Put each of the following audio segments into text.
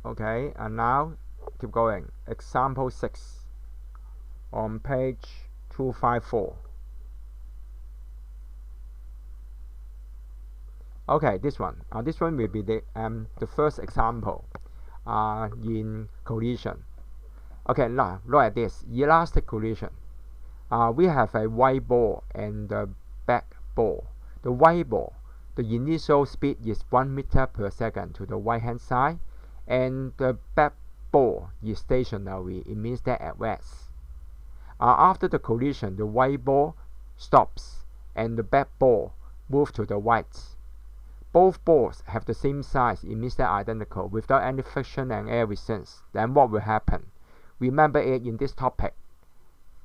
Okay, and now keep going. Example 6 on page 254. Okay, this one will be the first example in collision. Okay, now look at this elastic collision. We have a white ball and the black ball. The white ball, the initial speed is 1 meter per second to the right hand side, and the black ball is stationary. It means that at rest. After the collision, the white ball stops and the black ball moves to the right. Both balls have the same size. It means they're identical without any friction and air resistance. Then what will happen? Remember it in this topic.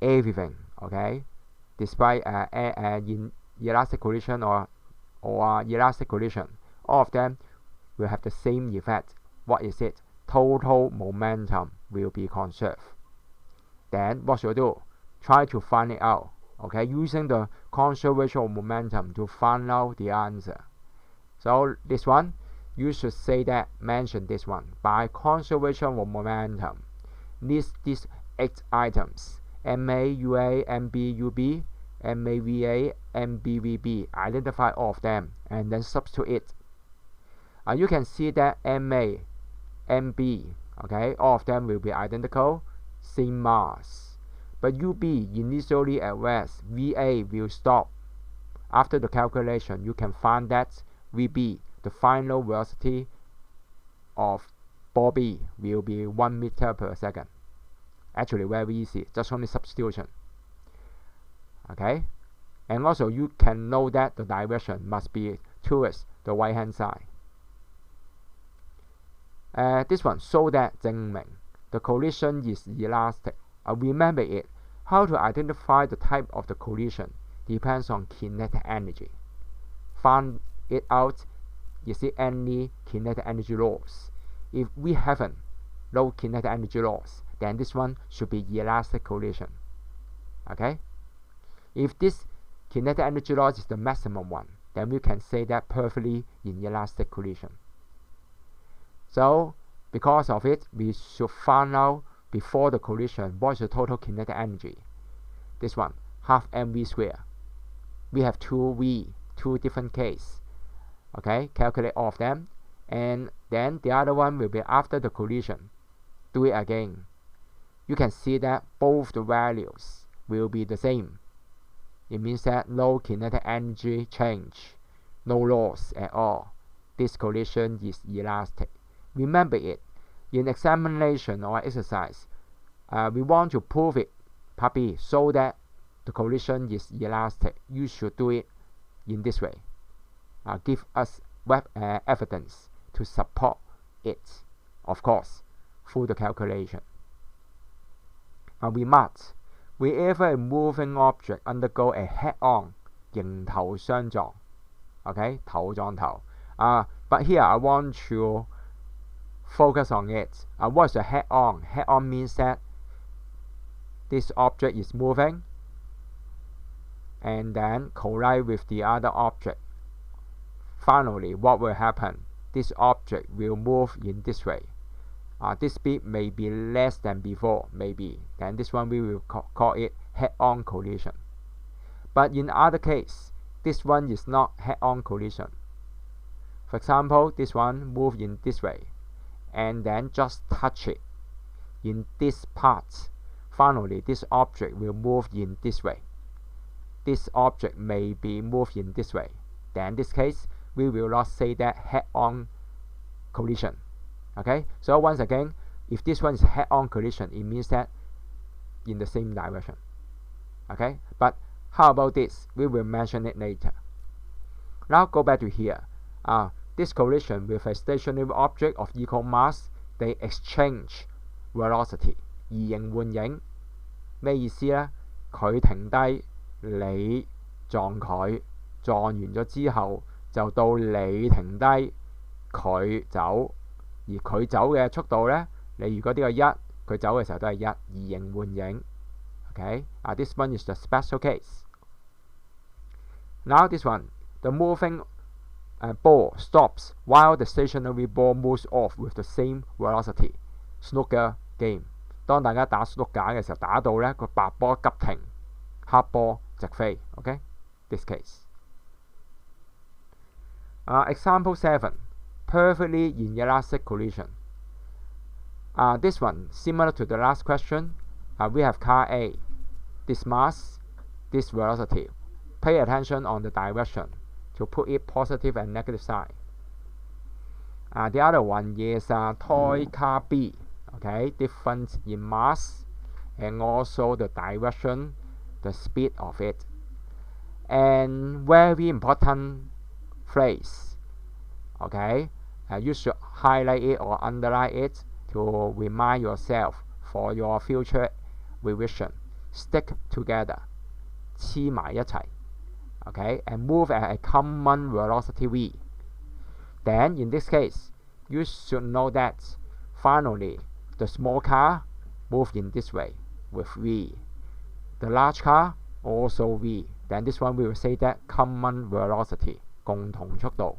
Everything, okay, despite in elastic collision or elastic collision, all of them will have the same effect. What is it? Total momentum will be conserved. Then what should you do? Try to find it out, okay, using the conservation of momentum to find out the answer. So this one, you should say that, mention this one. By conservation of momentum, list these 8 items: MA, UA, MB, UB, MAVA, MBVB. Identify all of them and then substitute it. You can see that MA, MB, okay, all of them will be identical, same mass. But UB initially at rest, VA will stop. After the calculation, you can find that VB, the final velocity of ball B, will be 1 meter per second. Actually very easy, just only substitution. Okay, and also you can know that the direction must be towards the right hand side. This one, so that 證明 the collision is elastic. Remember it. How to identify the type of the collision depends on kinetic energy. Find it out. Is it any kinetic energy loss? If we haven't no kinetic energy loss, then this one should be elastic collision. Okay, if this kinetic energy loss is the maximum one, then we can say that perfectly in elastic collision. So because of it, we should find out before the collision what is the total kinetic energy. This one, half mv squared. We have 2v, 2 different cases. Okay, calculate all of them, and then the other one will be after the collision. Do it again. You can see that both the values will be the same. It means that no kinetic energy change, no loss at all. This collision is elastic. Remember it. In examination or exercise, we want to prove it, part B, so that the collision is elastic. You should do it in this way. Give us evidence to support it, of course, through the calculation. Remark: wherever a moving object undergo a head-on 迎頭相撞, okay, 頭撞頭. But here I want to focus on it. What is a head-on? Head-on means that this object is moving and then collide with the other object. Finally, what will happen? This object will move in this way. This speed may be less than before, maybe. Then this one we will call it head-on collision. But in other case, this one is not head-on collision. For example, this one move in this way, and then just touch it in this part. Finally, this object will move in this way. This object may be moved in this way. Then in this case, we will not say that head-on collision. Okay, so once again, if this one is head-on collision, it means that in the same direction. Okay, but how about this? We will mention it later. Now go back to here. This collision with a stationary object of equal mass, they exchange velocity. 移形換影咩意思呢？佢停低，你撞佢，撞完咗之後就到你停低，佢走。而佢走嘅速度呢，你如果呢個1，佢走嘅時候都係1，移形換影。Okay, this one is the special case. Now this one, the moving ball stops while the stationary ball moves off with the same velocity. Snooker game， 當大家打 snooker 嘅時候，打到呢個白波急停，黑波直飛。OK， this case。Example 7. Perfectly inelastic collision. This one similar to the last question. We have car A. This mass, this velocity. Pay attention on the direction to put it positive and negative side. The other one is toy car B. Okay, difference in mass and also the direction, the speed of it. And very important phrase. Okay, you should highlight it or underline it to remind yourself for your future revision. Stick together. 黐埋一齊。Okay, and move at a common velocity v. Then in this case, you should know that finally the small car moved in this way with v. The large car also v. Then this one we will say that common velocity, 共同速度.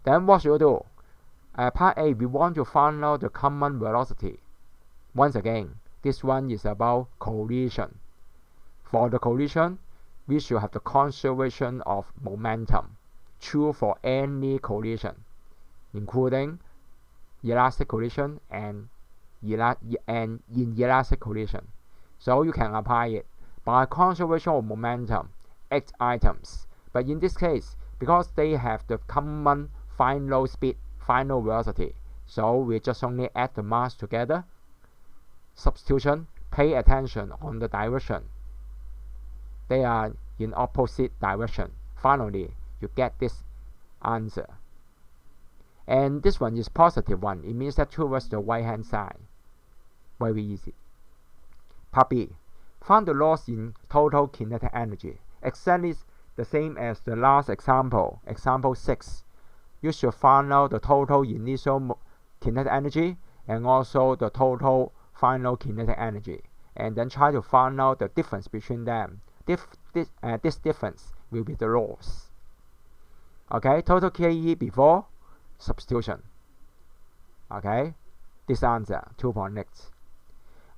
Then what should you do? Part A, we want to find out the common velocity. Once again, this one is about collision. For the collision, we should have the conservation of momentum, true for any collision, including elastic collision and inelastic collision. So you can apply it by conservation of momentum, 8 items. But in this case, because they have the common final speed, final velocity, so we just only add the mass together. Substitution, pay attention on the direction. They are in opposite direction. Finally, you get this answer. And this one is positive one. It means that towards the right hand side. Very easy. Part B. Find the loss in total kinetic energy. Exactly the same as the last example. Example 6. You should find out the total initial kinetic energy and also the total final kinetic energy. And then try to find out the difference between them. This difference will be the loss. Okay, total KE before substitution. Okay, this answer 2.8.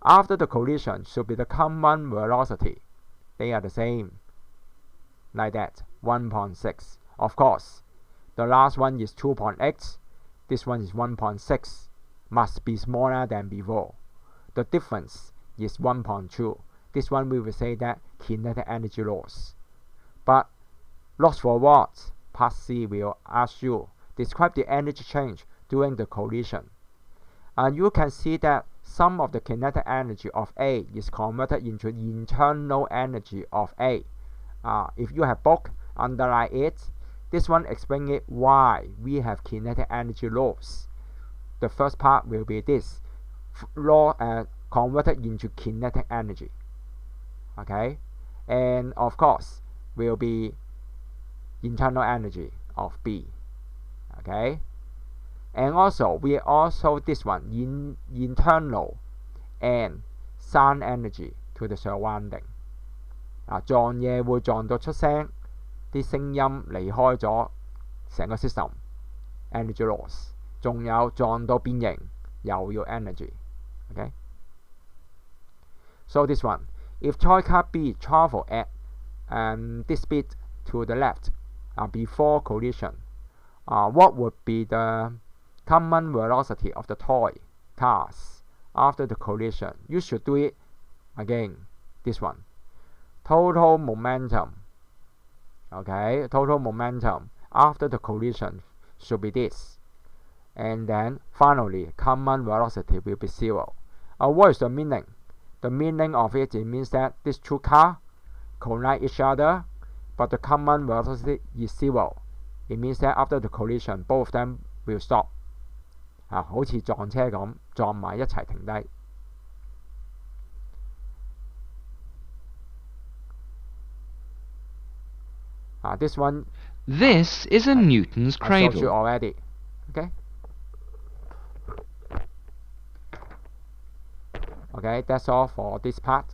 After the collision should be the common velocity. They are the same. Like that, 1.6. Of course, the last one is 2.8. This one is 1.6. Must be smaller than before. The difference is 1.2. This one we will say that kinetic energy loss. But loss for what? Part C will ask you. Describe the energy change during the collision. And you can see that some of the kinetic energy of A is converted into internal energy of A. If you have book, underline it. This one explains it why we have kinetic energy loss. The first part will be this. Converted into kinetic energy. Okay, and of course will be internal energy of B. Okay, and also we also this one internal and sound energy to the surrounding. 撞嘢會撞到出聲，啲聲音離開咗成個 system， energy loss。仲有撞到變形又要 energy。Okay, so this one. If toy car B travel at this speed to the left before collision, what would be the common velocity of the toy cars after the collision? You should do it again. This one. Total momentum. Okay, total momentum after the collision should be this. And then finally, common velocity will be 0. What is the meaning? The meaning of it means that these two cars collide each other, but the common velocity is 0. It means that after the collision, both of them will stop. 好似撞車咁，撞埋一齊停低。This one. This is a Newton's cradle. I showed you already. Okay. Okay, that's all for this part.